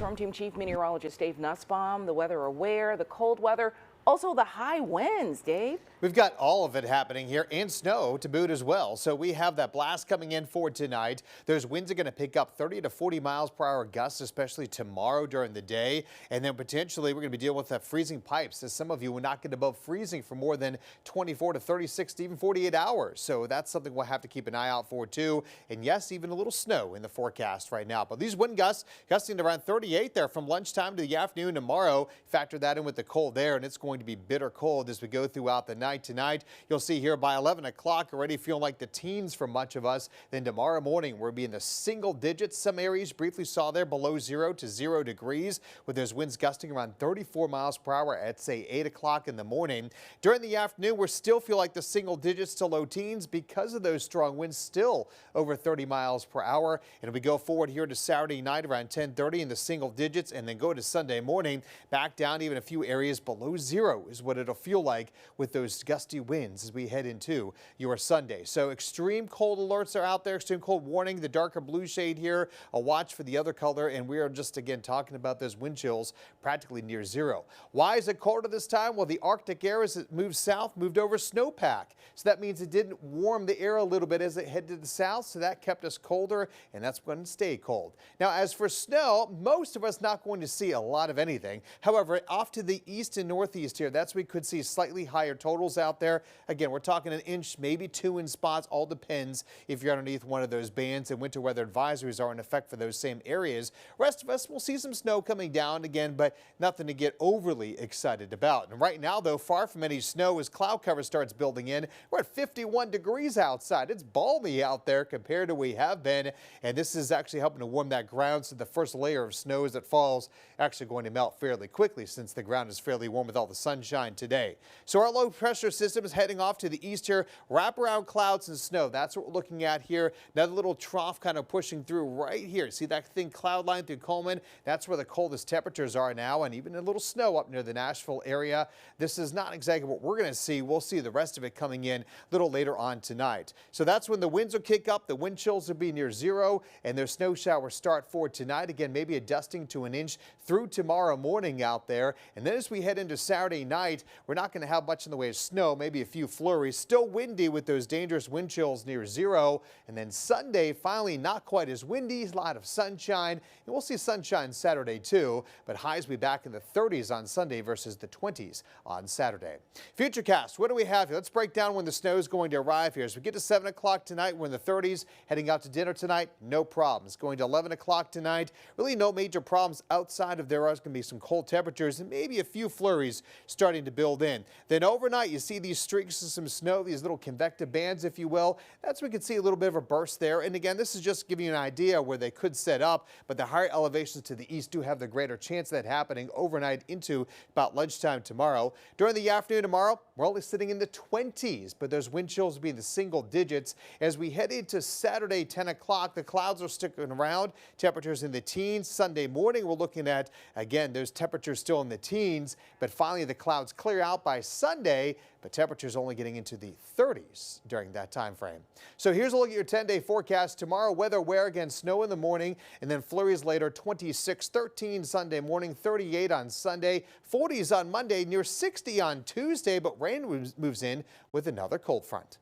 Storm Team Chief Meteorologist Dave Nussbaum. The weather aware, the cold weather, also the high winds, Dave. We've got all of it happening here and snow to boot as well. So we have that blast coming in for tonight. Those winds are going to pick up 30 to 40 miles per hour gusts, especially tomorrow during the day. And then potentially we're going to be dealing with that freezing pipes, as some of you will not get above freezing for more than 24 to 36 to even 48 hours. So that's something we'll have to keep an eye out for too. And yes, even a little snow in the forecast right now. But these wind gusts gusting to around 38 there from lunchtime to the afternoon tomorrow. Factor that in with the cold there, and it's going to be bitter cold as we go throughout the night tonight. You'll see here by 11 o'clock already feeling like the teens for much of us. Then tomorrow morning we'll be in the single digits. Some areas briefly saw there below 0 to 0 degrees with those winds gusting around 34 miles per hour at say 8 o'clock in the morning. During the afternoon we still feel like the single digits to low teens because of those strong winds still over 30 miles per hour. And we go forward here to Saturday night around 10:30 in the single digits, and then go to Sunday morning back down even a few areas below 0 is what it'll feel like with those gusty winds as we head into your Sunday. So extreme cold alerts are out there, extreme cold warning, the darker blue shade here, a watch for the other color, and we are just again talking about those wind chills practically near 0. Why is it colder this time? Well, the Arctic air as it moved south moved over snowpack. So that means it didn't warm the air a little bit as it headed to the south, so that kept us colder, and that's going to stay cold. Now, as for snow, most of us not going to see a lot of anything. However, off to the east and northeast here, that's we could see slightly higher totals out there. Again, we're talking an inch, maybe 2 in spots. All depends if you're underneath one of those bands, and winter weather advisories are in effect for those same areas. Rest of us will see some snow coming down again, but nothing to get overly excited about. And right now, though, far from any snow as cloud cover starts building in. We're at 51 degrees outside. It's balmy out there compared to we have been, and this is actually helping to warm that ground, so the first layer of snow as it falls actually going to melt fairly quickly since the ground is fairly warm with all the sunshine today. So our low pressure system is heading off to the east here. Wrap around clouds and snow. That's what we're looking at here. Another little trough kind of pushing through right here. See that thin cloud line through Coleman? That's where the coldest temperatures are now, and even a little snow up near the Nashville area. This is not exactly what we're going to see. We'll see the rest of it coming in a little later on tonight. So that's when the winds will kick up. The wind chills will be near 0, and their snow showers start for tonight. Again, maybe a dusting to an inch through tomorrow morning out there. And then as we head into Saturday night, we're not going to have much in the way of snow, maybe a few flurries. Still windy with those dangerous wind chills near 0. And then Sunday, finally not quite as windy, a lot of sunshine. And we'll see sunshine Saturday too, but highs will be back in the 30s on Sunday versus the 20s on Saturday. Futurecast, what do we have here? Let's break down when the snow is going to arrive here. As we get to 7 o'clock tonight, we're in the 30s. Heading out to dinner tonight, no problems. Going to 11 o'clock tonight, really no major problems outside of there are going to be some cold temperatures and maybe a few flurries starting to build in. Then overnight, you see these streaks of some snow, these little convective bands, if you will. That's where we can see a little bit of a burst there. And again, this is just giving you an idea where they could set up, but the higher elevations to the east do have the greater chance of that happening overnight into about lunchtime tomorrow. During the afternoon tomorrow, we're only sitting in the 20s, but those wind chills will be in the single digits. As we head into Saturday, 10 o'clock, the clouds are sticking around. Temperatures in the teens. Sunday morning, we're looking at, again, those temperatures still in the teens, but finally the clouds clear out by Sunday, but temperatures only getting into the 30s during that time frame. So here's a look at your 10-day forecast. Tomorrow, weather aware, again, snow in the morning, and then flurries later. 26, 13 Sunday morning, 38 on Sunday, 40s on Monday, near 60 on Tuesday, but rain moves in with another cold front.